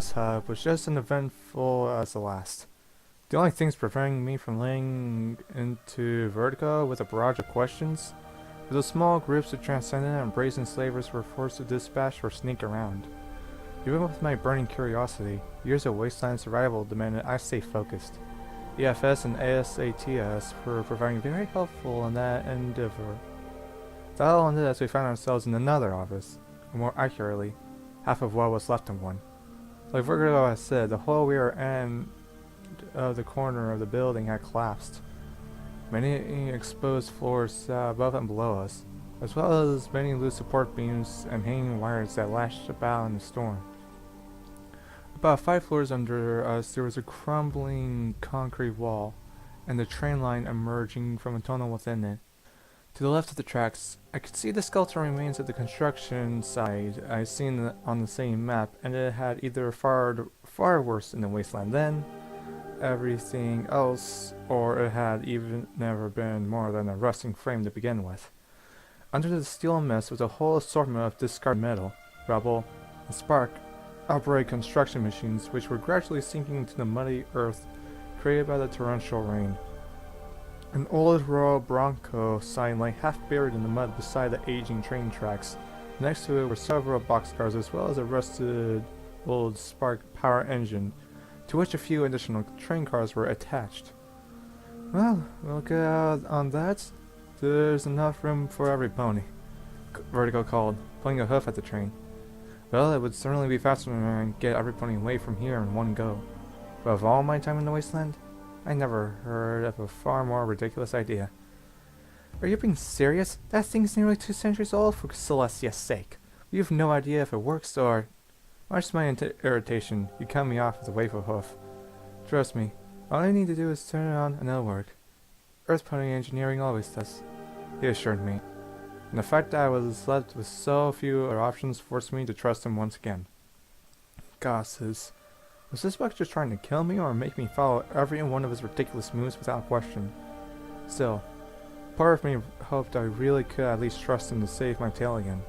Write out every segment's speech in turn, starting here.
hub was just as eventful as the last. The only things preventing me from laying into vertigo with a barrage of questions were the small groups of Transcendent and brazen slavers were forced to dispatch or sneak around. Even with my burning curiosity, years of wasteland survival demanded I stay focused. EFS and ASATS were proving very helpful in that endeavor. That all ended as we found ourselves in another office, or more accurately, half of what was left of one. Like Virgo had said, the whole rear end of the corner of the building had collapsed. Many exposed floors sat above and below us, as well as many loose support beams and hanging wires that lashed about in the storm. About 5 floors under us there was a crumbling concrete wall, and the train line emerging from a tunnel within it. To the left of the tracks, I could see the skeletal remains of the construction site I seen on the same map, and it had either far worse in the wasteland than everything else, or it had even never been more than a rusting frame to begin with. Under the steel mist was a whole assortment of discarded metal, rubble, and spark operated construction machines which were gradually sinking into the muddy earth created by the torrential rain. An old Royal Bronco sign lay half buried in the mud beside the aging train tracks. Next to it were several boxcars as well as a rusted old spark power engine, to which a few additional train cars were attached. Well, we'll get out on that. There's enough room for every pony, Vertigo called, pulling a hoof at the train. Well, it would certainly be faster than get every pony away from here in one go. But of all my time in the wasteland, I never heard of a far more ridiculous idea. Are you being serious? That thing's nearly 2 centuries old, for Celestia's sake. We have no idea if it works or... Much to my irritation, he cut me off with a wave of hoof. Trust me, all I need to do is turn it on and it'll work. Earth pony engineering always does, he assured me. And the fact that I was left with so few other options forced me to trust him once again. Gosses. Was this bug just trying to kill me or make me follow every one of his ridiculous moves without question? Still, part of me hoped I really could at least trust him to save my tail again.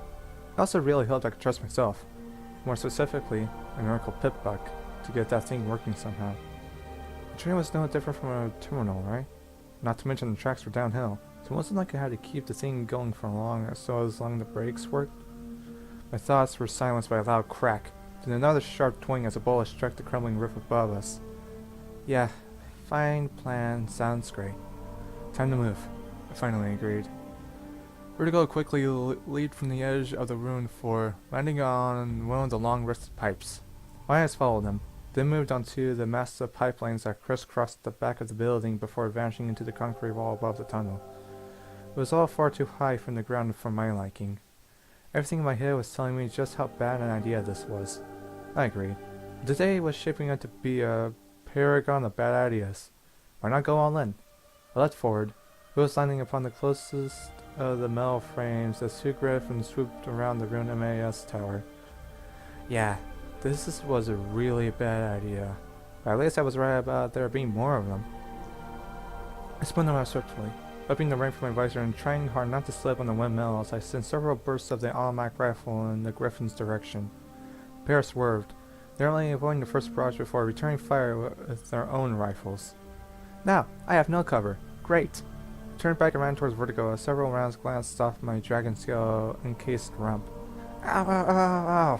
I also really hoped I could trust myself. More specifically, a miracle pip-buck, to get that thing working somehow. The train was no different from a terminal, right? Not to mention the tracks were downhill, so it wasn't like I had to keep the thing going for long as long the brakes worked. My thoughts were silenced by a loud crack, then another sharp twang as a bullet struck the crumbling roof above us. Yeah, fine plan, sounds great. Time to move, I finally agreed. Vertigo quickly leaped from the edge of the ruined floor, landing on one of the long-rusted pipes. My eyes followed him, then moved onto the massive pipelines that crisscrossed the back of the building before vanishing into the concrete wall above the tunnel. It was all far too high from the ground for my liking. Everything in my head was telling me just how bad an idea this was. I agreed. But today was shaping up to be a paragon of bad ideas. Why not go all in? I leapt forward. It was landing upon the closest of the metal frames as two griffins swooped around the ruined MAS tower. Yeah, this was a really bad idea. But at least I was right about there being more of them. I spun around swiftly, whipping the rain from my visor and trying hard not to slip on the windmill as I sent several bursts of the automatic rifle in the griffin's direction. The pair swerved, narrowly avoiding the first barrage before returning fire with their own rifles. Now, I have no cover. Great! I turned back around towards Vertigo as several rounds glanced off my dragon scale encased rump. Ow, ow, ow, ow!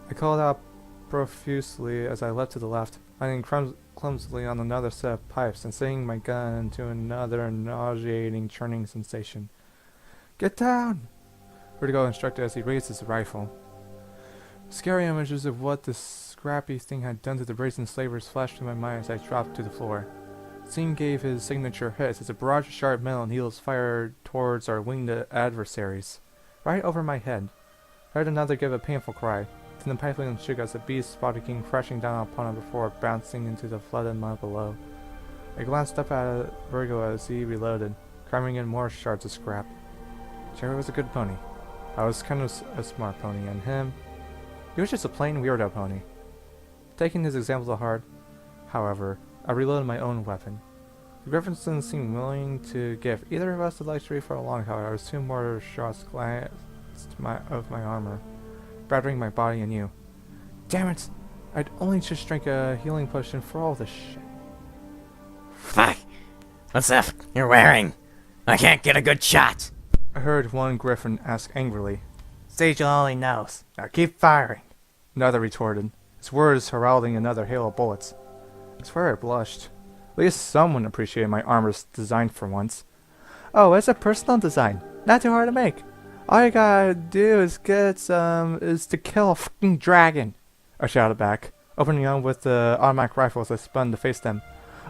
I called out profusely as I leapt to the left, landing clumsily on another set of pipes and setting my gun into another nauseating churning sensation. Get down! Vertigo instructed as he raised his rifle. Scary images of what this scrappy thing had done to the brazen slavers flashed through my mind as I dropped to the floor. The scene gave his signature hits as a barrage of sharp metal needles fired towards our winged adversaries. Right over my head. I heard another give a painful cry. Then the pipeline shook as the beast spotted came crashing down upon it before bouncing into the flooded mud below. I glanced up at Virgo as he reloaded, cramming in more shards of scrap. Jerry was a good pony. I was kind of a smart pony, and him, he was just a plain weirdo pony. Taking his example to heart, however, I reloaded my own weapon. The griffins didn't seem willing to give either of us the luxury for long, however, as two more shots glanced of my armor, battering my body anew. Damn it! I'd only just drink a healing potion for all this shit. Fuck! What's that you're wearing? I can't get a good shot! I heard one griffin ask angrily. Sage only knows. Now keep firing. Another retorted, his words heralding another hail of bullets. I swear I blushed. At least someone appreciated my armor's design for once. Oh, it's a personal design. Not too hard to make. All you gotta do is is to kill a fucking dragon. I shouted back, opening on with the automatic rifle as I spun to face them.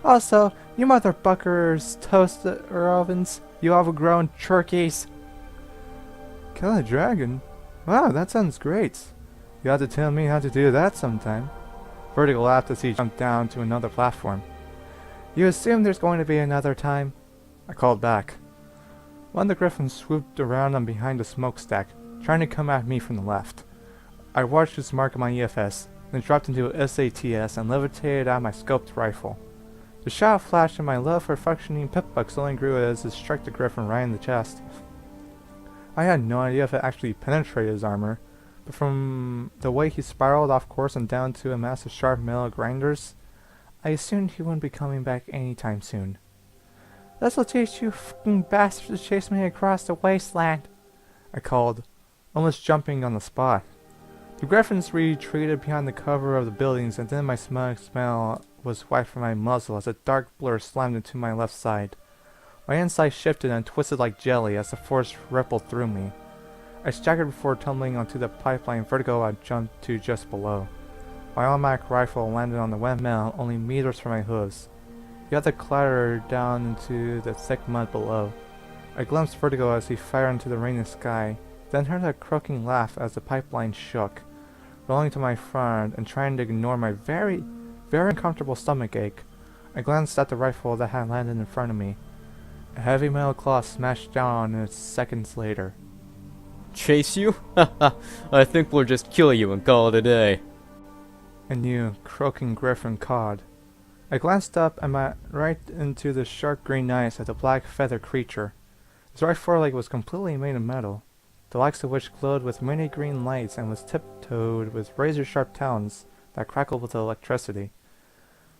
Also, you motherfuckers toaster ovens, you overgrown turkeys. Kill a dragon? Wow, that sounds great. You have to tell me how to do that sometime. Vertigo laughed as he jumped down to another platform. You assume there's going to be another time? I called back. One of the griffins swooped around on behind a smokestack, trying to come at me from the left. I watched his mark on my EFS, then dropped into a SATS and levitated out my scoped rifle. The shot flashed and my love for functioning pip-bucks only grew as it struck the griffin right in the chest. I had no idea if it actually penetrated his armor, but from the way he spiraled off course and down to a mass of sharp metal grinders, I assumed he wouldn't be coming back anytime soon. This'll teach you fucking bastards to chase me across the wasteland, I called, almost jumping on the spot. The griffins retreated behind the cover of the buildings, and then my smell was wiped from my muzzle as a dark blur slammed into my left side. My inside shifted and twisted like jelly as the force rippled through me. I staggered before tumbling onto the pipeline vertigo I jumped to just below. My automatic rifle landed on the wet metal only meters from my hooves. The other clattered down into the thick mud below. I glimpsed Vertigo as he fired into the rainy sky, then heard a croaking laugh as the pipeline shook, rolling to my front and trying to ignore my very uncomfortable stomach ache. I glanced at the rifle that had landed in front of me. A heavy metal claw smashed down on it seconds later. Chase you? Haha, I think we'll just kill you and call it a day. A new, croaking griffin cawed. I glanced up and right into the sharp green eyes of the black feathered creature. His right foreleg was completely made of metal, the likes of which glowed with many green lights and was tiptoed with razor-sharp talons that crackled with electricity.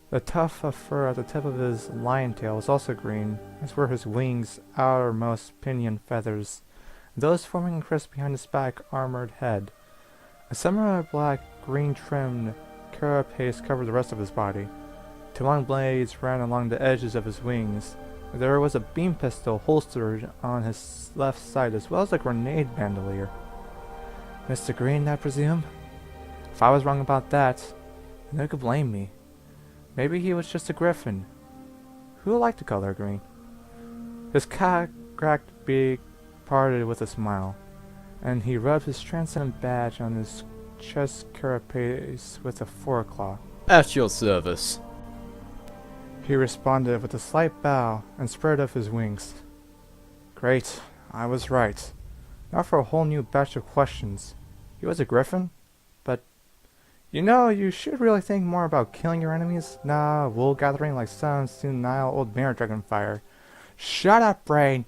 The tuft of fur at the tip of his lion tail was also green, as were his wings' outermost pinion feathers, and those forming a crest behind his back armored head. A similar black-green trimmed carapace covered the rest of his body. Two long blades ran along the edges of his wings. There was a beam pistol holstered on his left side, as well as a grenade bandolier. Mr. Green, I presume? If I was wrong about that, then who could blame me? Maybe he was just a griffin. Who would like the color green? His cracked beak parted with a smile, and he rubbed his Transcendence badge on his chest carapace with a foreclaw. At your service. He responded with a slight bow and spread up his wings. Great, I was right. Now for a whole new batch of questions. He was a griffin? But, you should really think more about killing your enemies, not wool gathering like some senile old mare Dragonfire. Shut up, brain!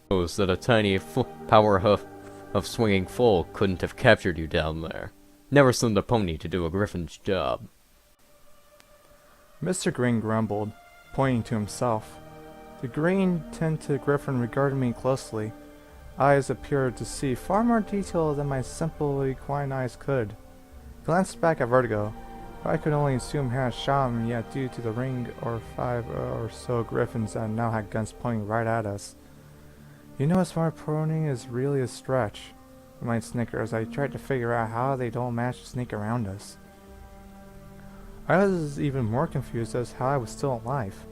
Knows that a tiny power of swinging foal couldn't have captured you down there. Never send a pony to do a griffin's job. Mr. Green grumbled, pointing to himself. The green-tinted griffin regarded me closely. Eyes appeared to see far more detail than my simple equine eyes could. He glanced back at Vertigo, who I could only assume had shot him yet due to the ring or 5 or so griffins that now had guns pointing right at us. A smart pony is really a stretch, I might snicker as I tried to figure out how they don't manage to sneak around us. I was even more confused as how I was still alive.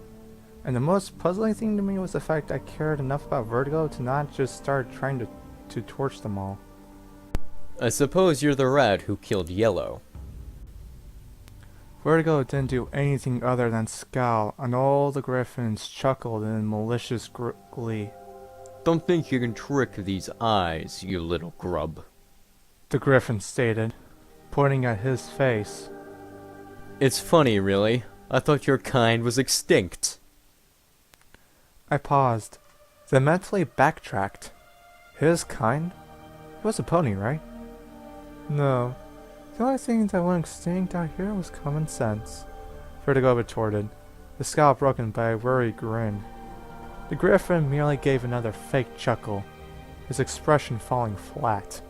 And the most puzzling thing to me was the fact I cared enough about Vertigo to not just start trying to torch them all. I suppose you're the rat who killed Yellow. Vertigo didn't do anything other than scowl, and all the griffins chuckled in malicious glee. Don't think you can trick these eyes, you little grub. The griffin stated, pointing at his face. It's funny, really. I thought your kind was extinct. I paused, then mentally backtracked. His kind? He was a pony, right? No. The only thing that went extinct out here was common sense, Vertigo retorted, his scowl broken by a worried grin. The griffin merely gave another fake chuckle, his expression falling flat.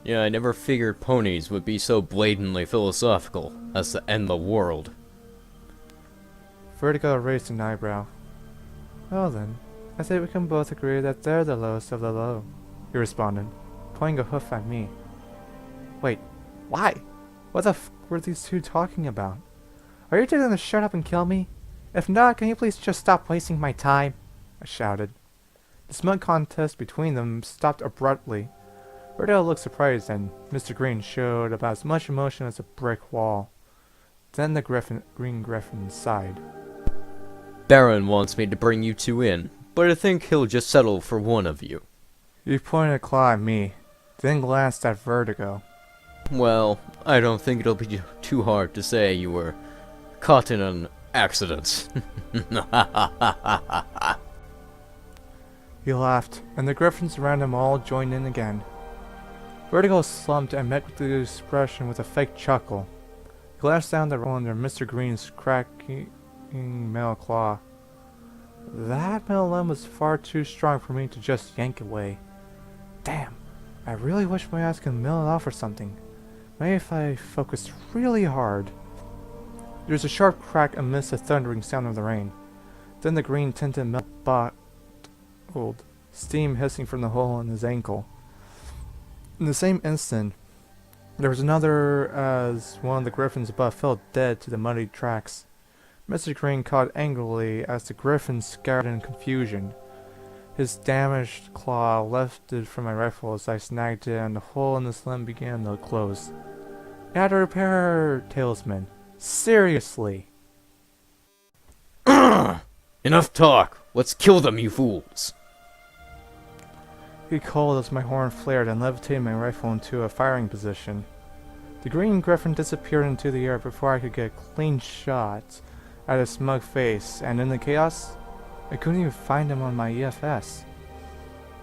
Yeah, I never figured ponies would be so blatantly philosophical as to end the world. Vertigo raised an eyebrow. Well then, I think we can both agree that they're the lowest of the low, he responded, pointing a hoof at me. Wait, why? What the f were these two talking about? Are you two gonna shut up and kill me? If not, can you please just stop wasting my time? I shouted. The smug contest between them stopped abruptly. Vertigo looked surprised and Mr. Green showed about as much emotion as a brick wall. Then the Green Griffin sighed. Baron wants me to bring you two in, but I think he'll just settle for one of you. He pointed a claw at me, then glanced at Vertigo. Well, I don't think it'll be too hard to say you were caught in an accident. He laughed, and the griffins around him all joined in again. Vertigo slumped and met with the expression with a fake chuckle. He glanced down the roll under Mr. Green's cracking metal claw. That metal limb was far too strong for me to just yank away. Damn, I really wish my ass could mill it off or something. Maybe if I focused really hard. There was a sharp crack amidst the thundering sound of the rain. Then the green-tinted metal bottled, steam hissing from the hole in his ankle. In the same instant, there was another as one of the griffins above fell dead to the muddy tracks. Mr. Green caught angrily as the griffin scattered in confusion. His damaged claw lifted from my rifle as I snagged it, and the hole in his limb began to close. I had to repair, Tailsman. Seriously. Enough talk! Let's kill them, you fools! He called as my horn flared and levitated my rifle into a firing position. The green griffin disappeared into the air before I could get a clean shot at his smug face, and in the chaos, I couldn't even find him on my EFS.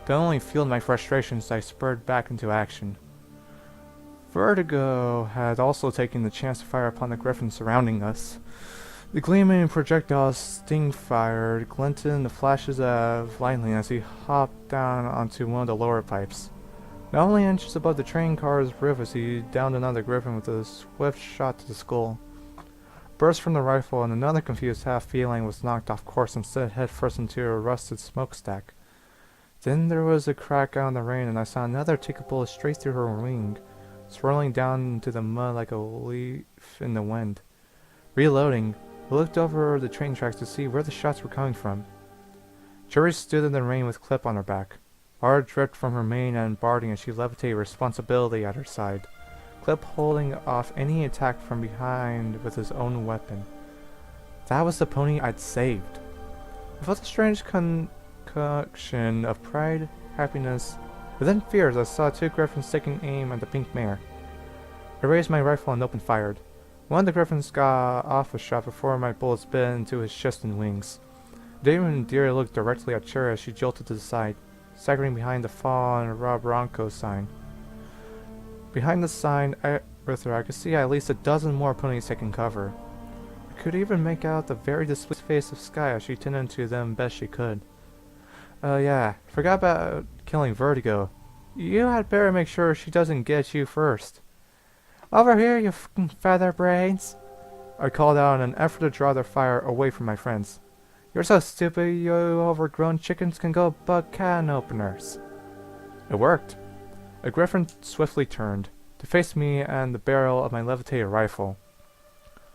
That only fueled my frustration as I spurred back into action. Vertigo had also taken the chance to fire upon the griffin surrounding us. The gleaming projectile sting fire glinted in the flashes of lightning as he hopped down onto one of the lower pipes. Not only inches above the train car's roof as he downed another griffin with a swift shot to the skull. Burst from the rifle, and another confused half-feeling was knocked off course and slid headfirst into a rusted smokestack. Then there was a crack out in the rain, and I saw another take a bullet straight through her wing, swirling down into the mud like a leaf in the wind. Reloading, I looked over the train tracks to see where the shots were coming from. Jerry stood in the rain with Clip on her back. Water dripped from her mane and barding as she levitated responsibility at her side. Clip holding off any attack from behind with his own weapon. That was the pony I'd saved. I felt a strange concoction of pride, happiness, but then fear as I saw two griffins taking aim at the pink mare. I raised my rifle and opened fire. One of the griffins got off a shot before my bullets bit into his chest and wings. David and Deer looked directly at Cherry as she jolted to the side, staggering behind the fallen Rob Bronco sign. Behind the sign, I could see at least a dozen more ponies taking cover. I could even make out the very displeased face of Sky as she tended to them best she could. Yeah, forgot about killing Vertigo. You had better make sure she doesn't get you first. Over here, you fucking feather brains! I called out in an effort to draw their fire away from my friends. You're so stupid, you overgrown chickens can go bug can openers. It worked. A griffin swiftly turned, to face me and the barrel of my levitated rifle.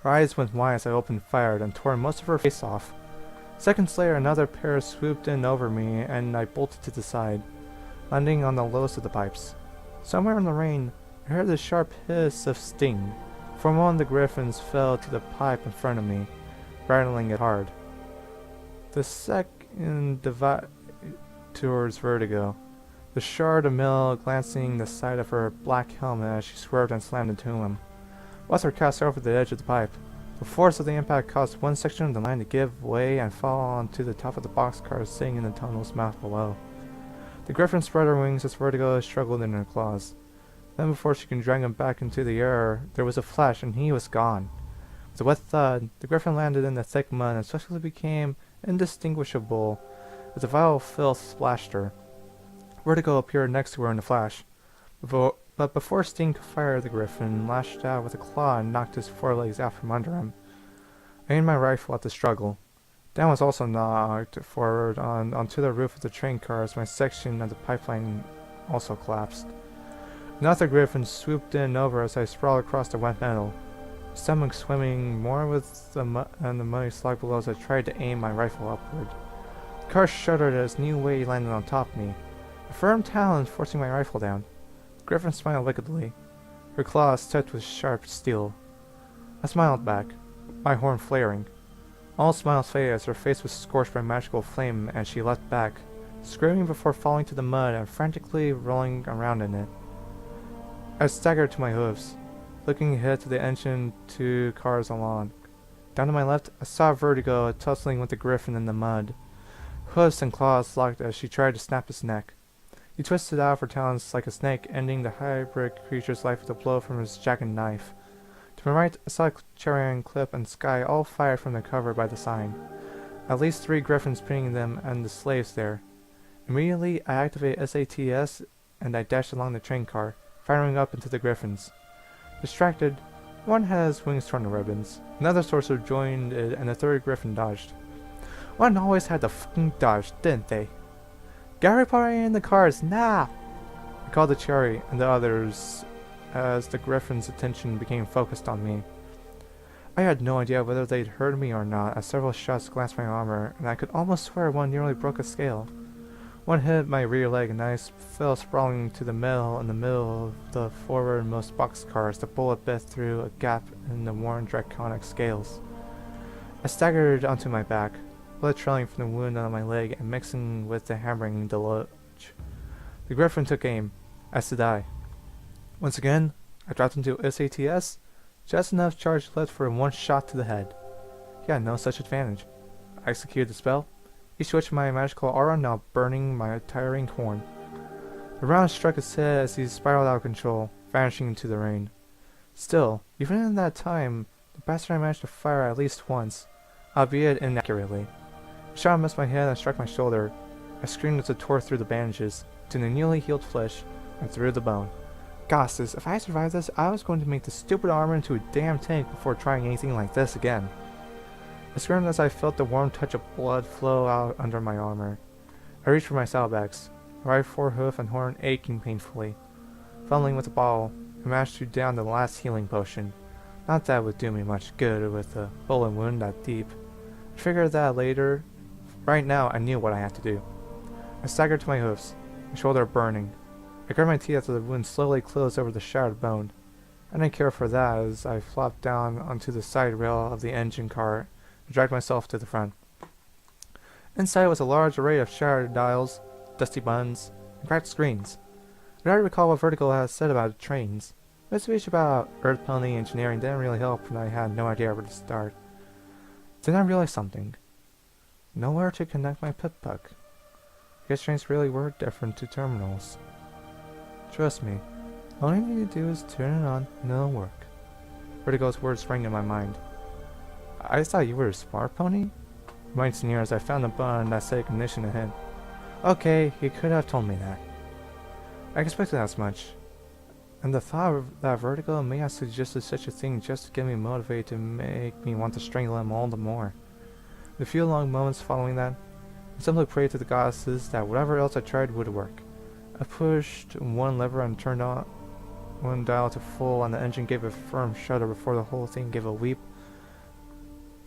Her eyes went wide as I opened fire and tore most of her face off. Seconds later, another pair swooped in over me, and I bolted to the side, landing on the lowest of the pipes. Somewhere in the rain, I heard the sharp hiss of sting, for one of the griffins fell to the pipe in front of me, rattling it hard. The second divided towards Vertigo, the shard of metal glancing the side of her black helmet as she swerved and slammed into him. With her cast over the edge of the pipe, the force of the impact caused one section of the line to give way and fall onto the top of the boxcar sitting in the tunnel's mouth below. The griffin spread her wings as Vertigo struggled in her claws. Then before she could drag him back into the air, there was a flash and he was gone. With a wet thud, the griffin landed in the thick mud and swiftly became indistinguishable as a vile filth splashed her. Vertigo appeared next to her in a flash. But before Sting could fire, the griffin lashed out with a claw and knocked his forelegs out from under him. I aimed my rifle at the struggle. Dan was also knocked forward onto the roof of the train car as my section of the pipeline also collapsed. Another griffin swooped in over as I sprawled across the wet metal, stomach swimming more with the muddy slog below as I tried to aim my rifle upward. The car shuddered as new weight landed on top of me, a firm talon forcing my rifle down. The griffin smiled wickedly, her claws tipped with sharp steel. I smiled back, my horn flaring. All smiles faded as her face was scorched by magical flame and she leapt back, screaming before falling to the mud and frantically rolling around in it. I staggered to my hooves, looking ahead to the engine 2 cars along. Down to my left, I saw Vertigo tussling with the griffin in the mud. Hooves and claws locked as she tried to snap his neck. He twisted out of her talons like a snake, ending the hybrid creature's life with a blow from his jagged knife. To my right, I saw Ryan Klomp and Sky all fired from their cover by the sign. At least 3 griffins pinning them and the slaves there. Immediately, I activated SATS and I dashed along the train car, firing up into the griffins. Distracted, one had his wings torn to ribbons. Another sorcerer joined it and the 3rd griffin dodged. One always had to fucking dodge, didn't they? Gary party in the cars, now! I called to Cherry and the others as the griffin's attention became focused on me. I had no idea whether they'd heard me or not as several shots glanced my armor, and I could almost swear one nearly broke a scale. One hit my rear leg and I fell sprawling to the middle in the middle of the forwardmost boxcar as the bullet bit through a gap in the worn draconic scales. I staggered onto my back, blood trailing from the wound on my leg and mixing with the hammering deluge. The griffin took aim, as did I. Once again, I dropped into SATS, just enough charge left for one shot to the head. He had no such advantage. I executed the spell, each switch my magical aura now burning my tiring horn. The round struck his head as he spiraled out of control, vanishing into the rain. Still, even in that time, the bastard managed to fire at least once, albeit inaccurately. The shot missed my head and struck my shoulder. I screamed as it tore through the bandages, to the newly healed flesh, and through the bone. Gosses, if I survived this, I was going to make the stupid armor into a damn tank before trying anything like this again. I screamed as I felt the warm touch of blood flow out under my armor. I reached for my saddlebags, my right forehoof and horn aching painfully. Fumbling with the bottle, I managed to down the last healing potion. Not that it would do me much good with a bullet wound that deep. I figured that later. Right now, I knew what I had to do. I staggered to my hoofs, my shoulder burning. I grabbed my teeth as the wound slowly closed over the shattered bone. I didn't care for that as I flopped down onto the side rail of the engine car and dragged myself to the front. Inside was a large array of shattered dials, dusty buttons, and cracked screens. I tried to recall what Vertical had said about trains. My speech about Earth Pony engineering didn't really help when I had no idea where to start. Then I realized something. Nowhere to connect my pip-puck. I guess trains really were different to terminals. Trust me, all you need to do is turn it on and it'll work. Vertigo's words rang in my mind. I thought you were a smart pony? I sneered as I found a button that said ignition ahead. Okay, he could have told me that. I expected as much. And the thought that Vertigo may have suggested such a thing just to get me motivated to make me want to strangle him all the more. The few long moments following that, I simply prayed to the goddesses that whatever else I tried would work. I pushed one lever and turned on one dial to full, and the engine gave a firm shudder before the whole thing gave a weep.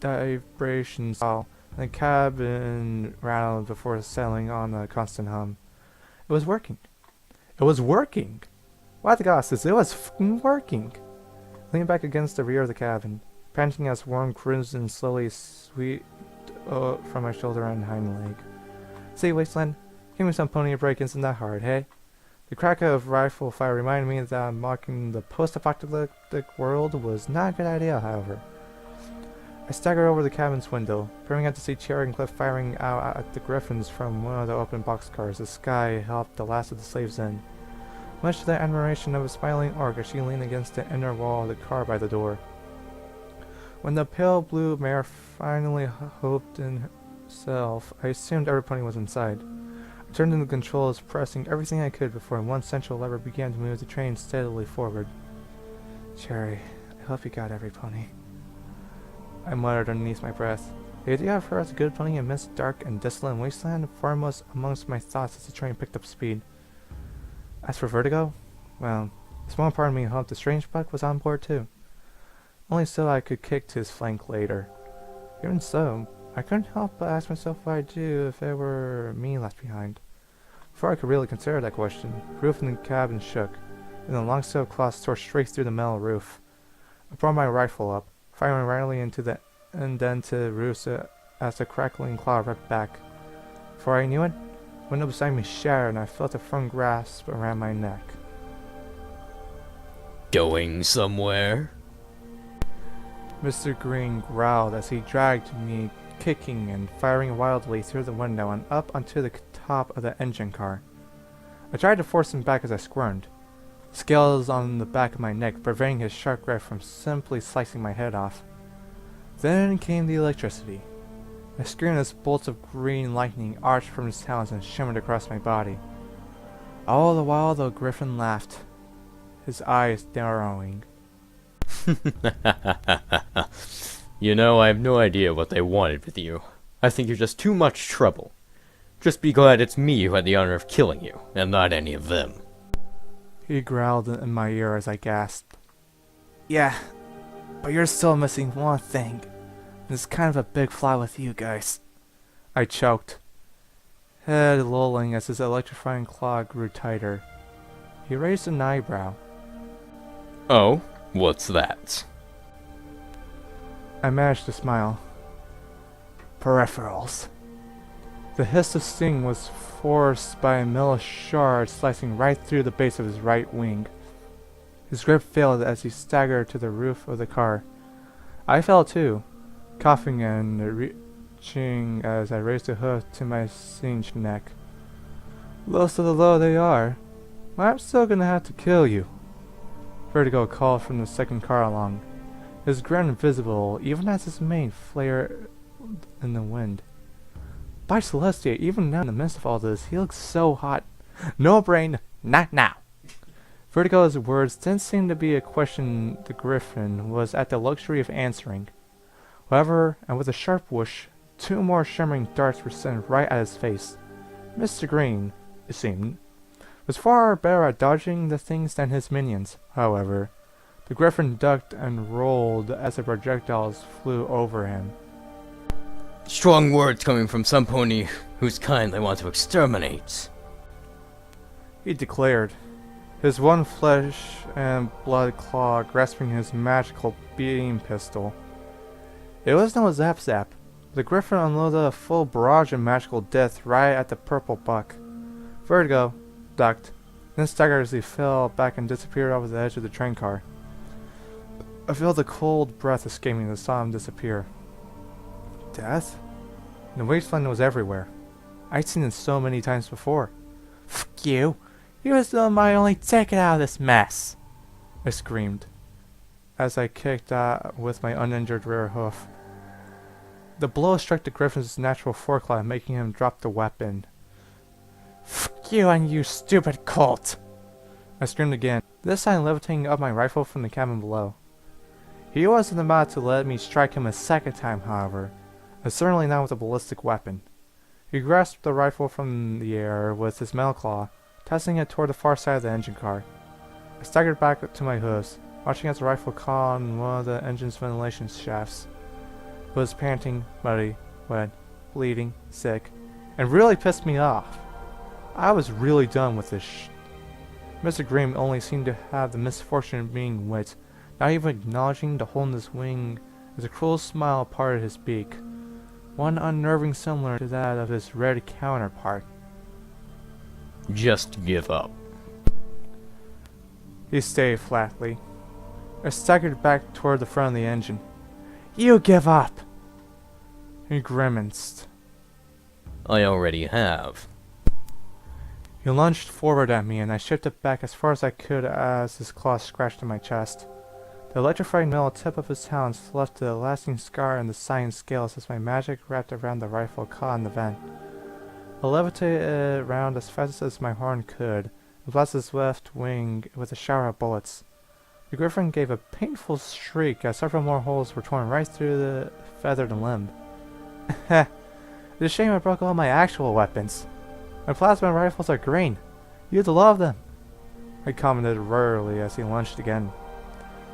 Vibration style, and the cabin rattled before settling on a constant hum. It was working. It was working! What the goddesses, it was fucking working! I leaned back against the rear of the cabin, panting as warm crimson slowly swept from my shoulder and hind leg. See, Wasteland, give me some pony break isn't that hard, hey? The crack of rifle fire reminded me that mocking the post-apocalyptic world was not a good idea, however. I staggered over the cabin's window, peering out to see Cherry and Cliff firing out at the griffins from one of the open boxcars as Sky helped the last of the slaves in. much to the admiration of a smiling orc as she leaned against the inner wall of the car by the door. When the pale blue mare finally hopped in herself, I assumed every pony was inside. I turned in the controls, pressing everything I could before one central lever began to move the train steadily forward. Cherry, I hope you got every pony, I muttered underneath my breath. The idea of her as a good pony in this dark and desolate wasteland foremost amongst my thoughts as the train picked up speed. As for Vertigo, well, a small part of me hoped the strange buck was on board too. Only so I could kick to his flank later. Even so, I couldn't help but ask myself what I'd do if it were me left behind. Before I could really consider that question, the roof in the cabin shook, and the long steel claws tore straight through the metal roof. I brought my rifle up, firing rapidly into the indented roof as the crackling claw ripped back. Before I knew it, the window beside me shattered and I felt a firm grasp around my neck. Going somewhere? Mr. Green growled as he dragged me, kicking and firing wildly through the window and up onto the top of the engine car. I tried to force him back as I squirmed, scales on the back of my neck preventing his sharp grip from simply slicing my head off. Then came the electricity. I screamed as bolts of green lightning arched from his talons and shimmered across my body. All the while the griffin laughed, his eyes narrowing. You know, I have no idea what they wanted with you. I think you're just too much trouble. Just be glad it's me who had the honor of killing you, and not any of them. He growled in my ear as I gasped. Yeah, but you're still missing one thing. It's kind of a big flaw with you guys. I choked, head lolling as his electrifying claw grew tighter. He raised an eyebrow. Oh, what's that? I managed to smile. Peripherals. The hiss of sting was forced by a metal shard slicing right through the base of his right wing. His grip failed as he staggered to the roof of the car. I fell too, coughing and reaching as I raised the hoof to my singed neck. Lowest of the low they are. I'm still gonna have to kill you. Vertigo called from the second car along, his grin visible even as his mane flared in the wind. By Celestia, even now in the midst of all this, he looks so hot. No brain, not now. Vertigo's words didn't seem to be a question the griffin was at the luxury of answering. However, and with a sharp whoosh, two more shimmering darts were sent right at his face. Mr. Green, it seemed, was far better at dodging the things than his minions. However, the griffin ducked and rolled as the projectiles flew over him. Strong words coming from some pony whose kind they want to exterminate, He declared, his one flesh and blood claw grasping his magical beam pistol. It was no zap-zap. The griffin unloaded a full barrage of magical death right at the purple buck. Vertigo ducked, then staggered as he fell back and disappeared over the edge of the train car. I felt the cold breath escaping as I saw him disappear. Death? The wasteland was everywhere. I'd seen it so many times before. Fuck you! You was my only ticket out of this mess! I screamed, as I kicked with my uninjured rear hoof. The blow struck the griffin's natural foreclaw, making him drop the weapon. Fuck you and you stupid colt! I screamed again, this time levitating up my rifle from the cabin below. He wasn't about to let me strike him a second time, however, and certainly not with a ballistic weapon. He grasped the rifle from the air with his metal claw, tossing it toward the far side of the engine car. I staggered back to my hooves, watching as the rifle caught on one of the engine's ventilation shafts. It was panting, muddy, wet, bleeding, sick, and really pissed me off. I was really done with this Mr. Green only seemed to have the misfortune of being wit, not even acknowledging the hole in his wing as a cruel smile parted his beak, one unnerving similar to that of his red counterpart. Just give up. He stayed flatly. I staggered back toward the front of the engine. You give up! He grimaced. I already have. He lunged forward at me, and I shifted back as far as I could as his claws scratched in my chest. The electrifying metal tip of his talons left a lasting scar in the cyan scales as my magic wrapped around the rifle caught in the vent. I levitated it around as fast as my horn could, and blasted his left wing with a shower of bullets. The griffin gave a painful shriek as several more holes were torn right through the feathered limb. It's a shame I broke all my actual weapons. My plasma rifles are green. You'd love them, I commented rarely as he lunged again.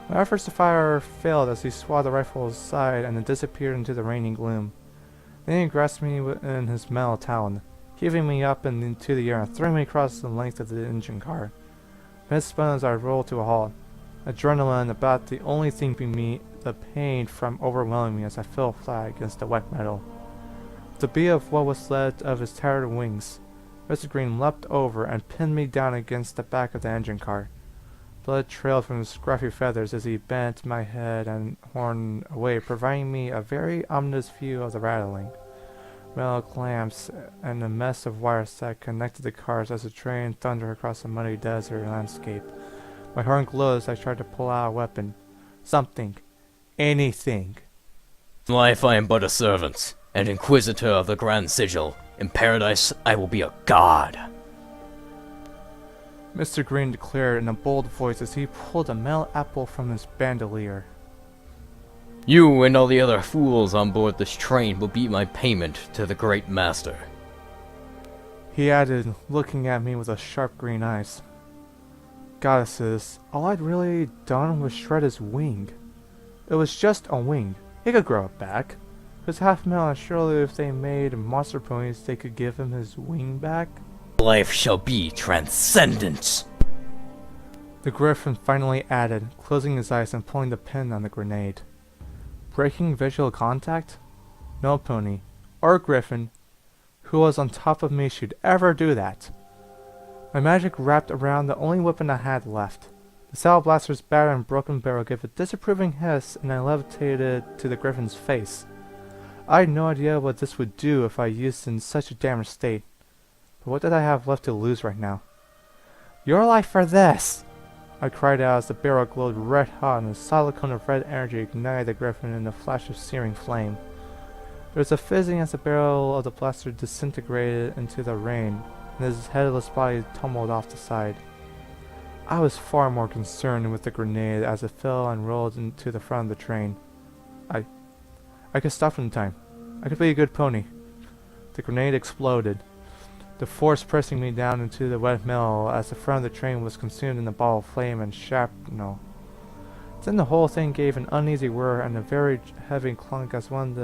My efforts to fire failed as he swatted the rifle aside and then disappeared into the raining gloom. Then he grasped me in his metal talon, heaving me up into the air and throwing me across the length of the engine car. My head spun as I rolled to a halt, adrenaline about the only thing keeping me the pain from overwhelming me as I fell flat against the wet metal. With the beat of what was left of his tattered wings, Mr. Green leapt over and pinned me down against the back of the engine car. Blood trailed from his scruffy feathers as he bent my head and horn away, providing me a very ominous view of the rattling metal clamps and a mess of wires that connected the cars as the train thundered across the muddy desert landscape. My horn glowed as I tried to pull out a weapon. Something. Anything. In life I am but a servant, and inquisitor of the Grand Sigil. In paradise I will be a god. Mr. Green declared in a bold voice as he pulled a metal apple from his bandolier. You and all the other fools on board this train will be my payment to the Great Master. He added, looking at me with his sharp green eyes. Goddesses, all I'd really done was shred his wing. It was just a wing. He could grow it back. It was half metal, and surely if they made monster ponies, they could give him his wing back. Life shall be Transcendence. The griffin finally added, closing his eyes and pulling the pin on the grenade. Breaking visual contact? No pony, or griffin, who was on top of me should ever do that. My magic wrapped around the only weapon I had left. The saddle blaster's battered and broken barrel gave a disapproving hiss, and I levitated to the griffin's face. I had no idea what this would do if I used it in such a damaged state. But what did I have left to lose right now? Your life for this! I cried out as the barrel glowed red hot and a solid cone of red energy ignited the griffin in a flash of searing flame. There was a fizzing as the barrel of the blaster disintegrated into the rain, and his headless body tumbled off the side. I was far more concerned with the grenade as it fell and rolled into the front of the train. I could stop in time. I could be a good pony. The grenade exploded, the force pressing me down into the wet metal as the front of the train was consumed in a ball of flame and shrapnel. Then the whole thing gave an uneasy whir and a very heavy clunk as one of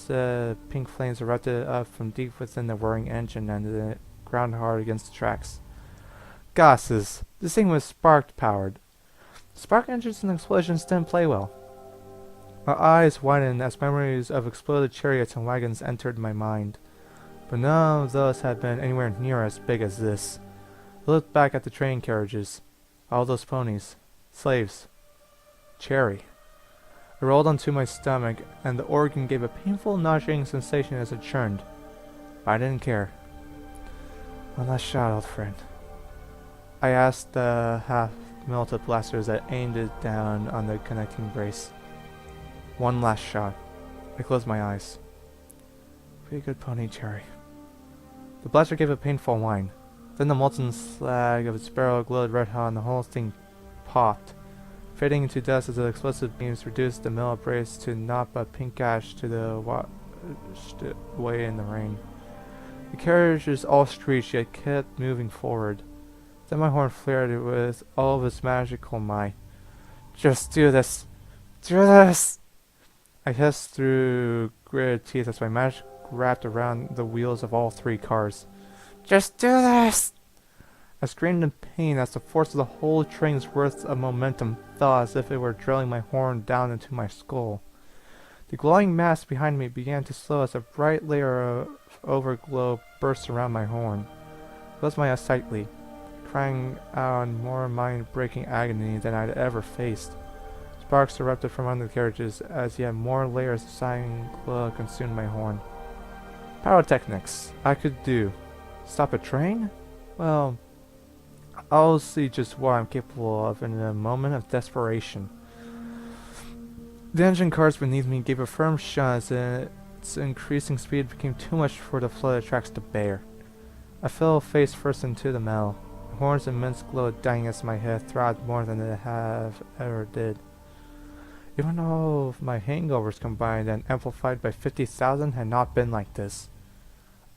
the pink flames erupted up from deep within the whirring engine and the ground hard against the tracks. Goddesses, this thing was spark-powered. Spark engines and explosions didn't play well. My eyes widened as memories of exploded chariots and wagons entered my mind, but none of those had been anywhere near as big as this. I looked back at the train carriages, all those ponies, slaves, Cherry. I rolled onto my stomach, and the organ gave a painful nauseating sensation as it churned, but I didn't care. One last shot, old friend. I asked the half-melted blaster as I aimed it down on the connecting brace. One last shot. I closed my eyes. Be a good pony, Cherry. The blaster gave a painful whine. Then the molten slag of its barrel glowed red hot and the whole thing popped, fading into dust as the explosive beams reduced the metal brace to naught but pink ash to the washed away in the rain. The carriages all screeched yet kept moving forward. Then my horn flared with all of its magical might. Just do this! Do this! I hissed through gritted teeth as my magic wrapped around the wheels of all three cars. Just do this! I screamed in pain as the force of the whole train's worth of momentum fell as if it were drilling my horn down into my skull. The glowing mass behind me began to slow as a bright layer of overglow burst around my horn. I closed my eyes tightly, crying out in more mind-breaking agony than I'd ever faced. Sparks erupted from under the carriages as yet more layers of cyan glow consumed my horn. Pyrotechnics. I could do. Stop a train? Well, I'll see just what I'm capable of in a moment of desperation. The engine cars beneath me gave a firm shot as its increasing speed became too much for the flooded tracks to bear. I fell face first into the metal. The horn's immense glow dying as my head throbbed more than it have ever did. Even though my hangovers combined and amplified by 50,000 had not been like this,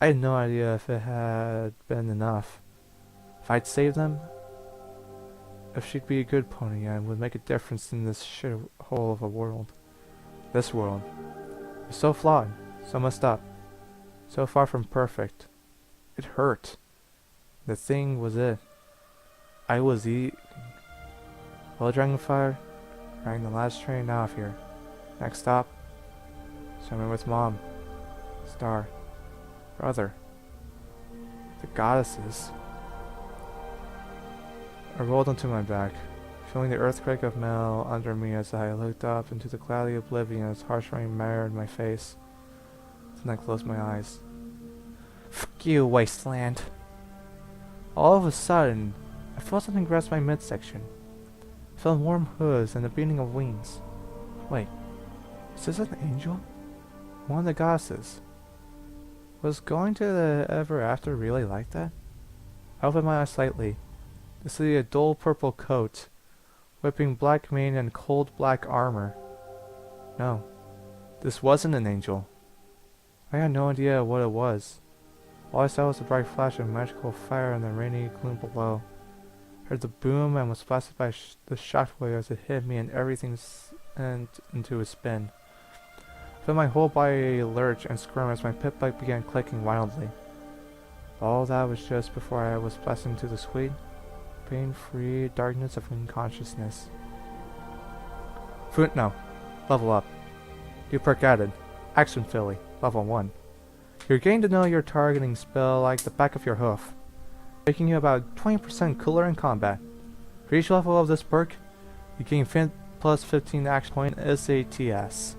I had no idea if it had been enough. If I'd saved them, if she'd be a good pony and would make a difference in this shithole of a world. This world was so flawed, so messed up, so far from perfect. It hurt. The thing was it. I was eating. Well, Dragonfire, riding the last train out of here. Next stop, swimming with Mom, Star, Brother, the goddesses. I rolled onto my back, feeling the earthquake of metal under me as I looked up into the cloudy oblivion as harsh rain mirrored my face. Then I closed my eyes. Fuck you, wasteland. All of a sudden, I felt something grasp my midsection. I felt warm hooves and the beating of wings. Wait, is this an angel? One of the goddesses. Was going to the ever after really like that? I opened my eyes slightly to see a dull purple coat, whipping black mane and cold black armor. No, this wasn't an angel. I had no idea what it was. All I saw was a bright flash of magical fire in the rainy gloom below. I heard the boom and was blasted by the shockwave as it hit me and everything sent into a spin. I felt my whole body lurch and squirm as my pit bike began clicking wildly. But all that was just before I was blasted into the sweet, pain-free darkness of unconsciousness. Fruit no. Level up. New perk added. Action Philly. Level 1. You're getting to know your targeting spell like the back of your hoof, making you about 20% cooler in combat. For each level of this perk, you gain plus 15 action point SATS.